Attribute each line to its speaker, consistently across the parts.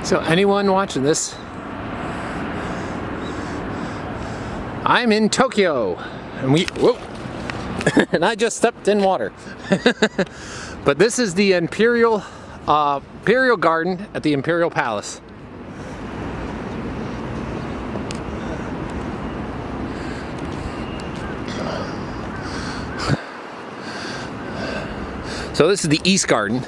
Speaker 1: So anyone watching this, I'm in Tokyo, and and I just stepped in water. But this is the Imperial Garden at the Imperial Palace. So this is the East Garden.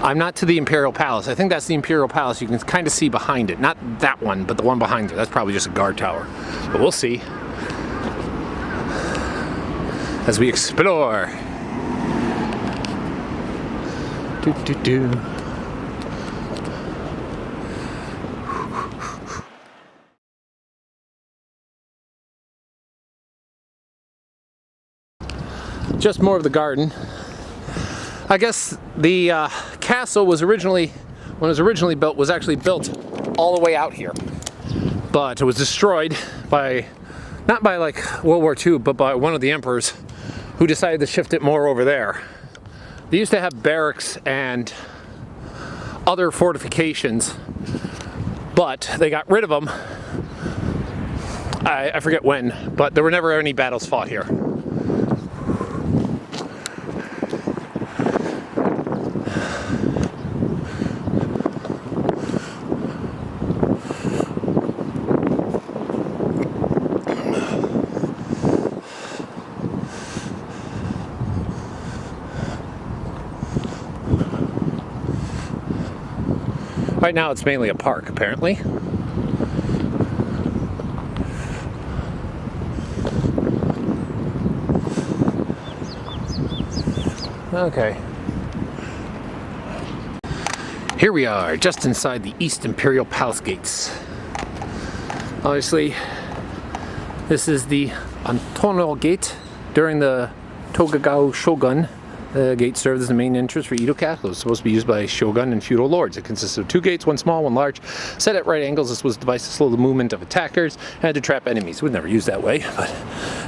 Speaker 1: I'm not to the Imperial Palace. I think that's the Imperial Palace. You can kind of see behind it. Not that one, but the one behind it. That's probably just a guard tower. But we'll see as we explore. Just more of the garden. I guess the castle was originally, when it was originally built, was actually built all the way out here. But it was destroyed by, not by like World War II, but by one of the emperors who decided to shift it more over there. They used to have barracks and other fortifications, but they got rid of them. I forget when, but there were never any battles fought here. Right now it's mainly a park, apparently. Okay. Here we are, just inside the East Imperial Palace gates. Obviously, this is the Antonio Gate. During the Tokugawa Shogun, the gate served as the main entrance for Edo Castle. It was supposed to be used by shogun and feudal lords. It consisted of two gates, one small, one large, set at right angles. This was devised to slow the movement of attackers and had to trap enemies. It was never used that way, but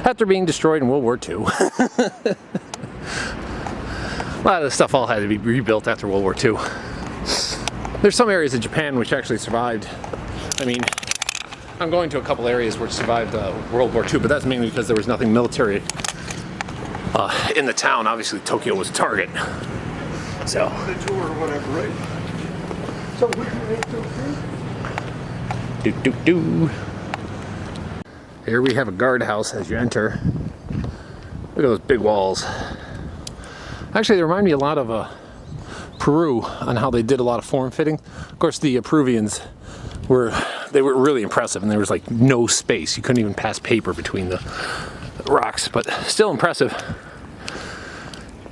Speaker 1: after being destroyed in World War II, a lot of the stuff all had to be rebuilt after World War II. There's some areas in Japan which actually survived. I mean, I'm going to a couple areas which survived World War II, but that's mainly because there was nothing military in the town. Obviously, Tokyo was a target. So. The tour or whatever, right? So would you make do? Here we have a guardhouse as you enter. Look at those big walls. Actually, they remind me a lot of Peru on how they did a lot of form fitting. Of course, the Peruvians were really impressive, and there was like no space. You couldn't even pass paper between the rocks, but still impressive.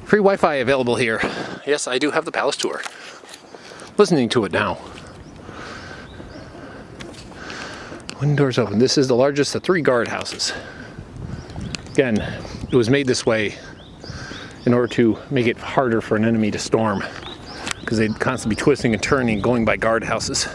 Speaker 1: Free Wi-Fi available here. Yes, I do have the palace tour. Listening to it now. Windows open. This is the largest of 3 guardhouses. Again, it was made this way in order to make it harder for an enemy to storm, because they'd constantly be twisting and turning, going by guardhouses.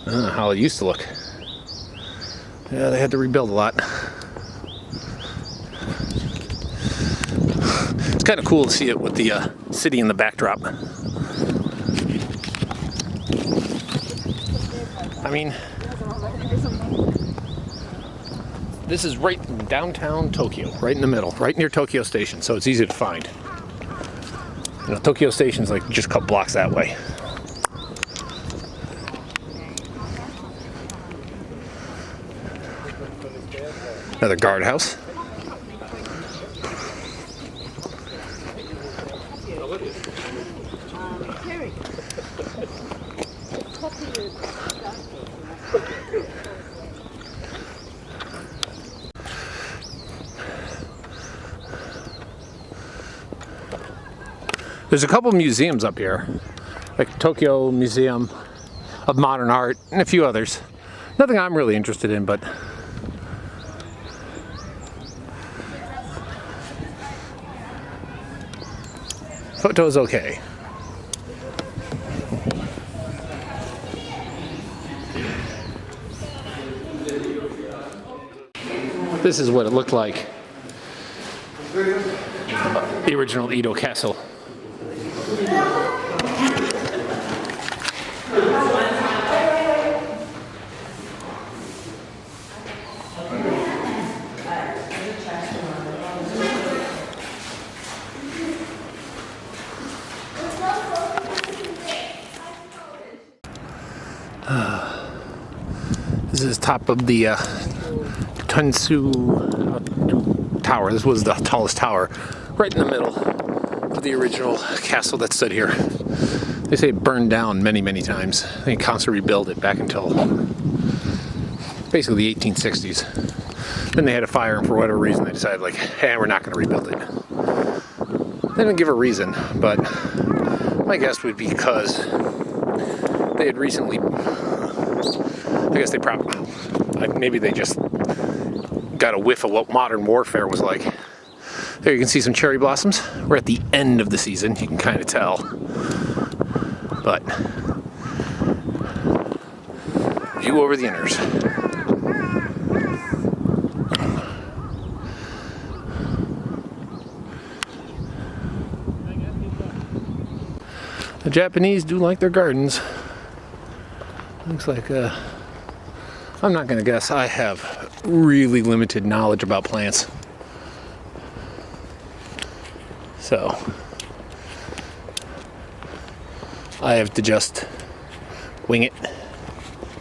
Speaker 1: How it used to look. Yeah, they had to rebuild a lot. It's kind of cool to see it with the city in the backdrop. I mean, this is right in downtown Tokyo, right in the middle, right near Tokyo Station, so it's easy to find. You know, Tokyo Station's like just a couple blocks that way. Another guardhouse. There's a couple museums up here, like Tokyo Museum of Modern Art and a few others. Nothing I'm really interested in, but Photo's okay. This is what it looked like. The original Edo Castle. This is top of the Tunsu Tower. This was the tallest tower, right in the middle of the original castle that stood here. They say it burned down many, many times. They constantly rebuilt it back until basically the 1860s. Then they had a fire, and for whatever reason, they decided, like, hey, we're not going to rebuild it. They didn't give a reason, but my guess would be because they had recently, I guess they probably, maybe they just got a whiff of what modern warfare was like. There you can see some cherry blossoms. We're at the end of the season, you can kind of tell. But view over the inners. The Japanese do like their gardens. Looks like I'm not gonna guess. I have really limited knowledge about plants. So I have to just wing it.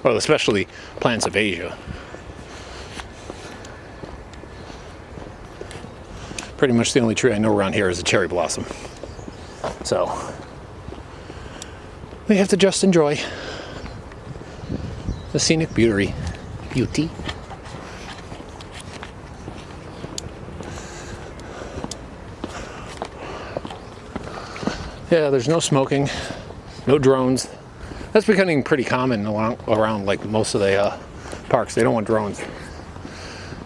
Speaker 1: Well, especially plants of Asia. Pretty much the only tree I know around here is a cherry blossom. So we have to just enjoy the scenic beauty. Yeah, there's no smoking, no drones. That's becoming pretty common around like most of the parks. They don't want drones.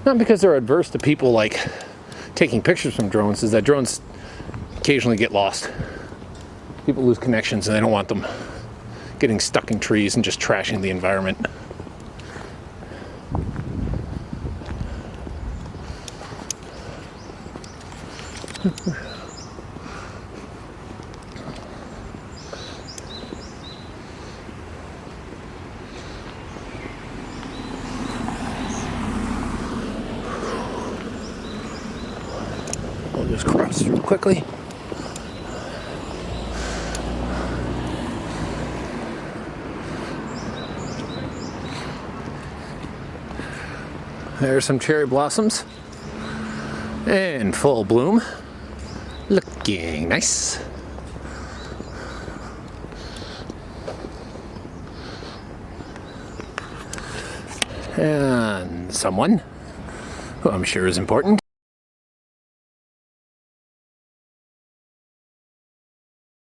Speaker 1: Not because they're adverse to people like taking pictures from drones, is that drones occasionally get lost. People lose connections and they don't want them getting stuck in trees and just trashing the environment. We'll just cross through quickly. There's some cherry blossoms in full bloom, looking nice. And someone who I'm sure is important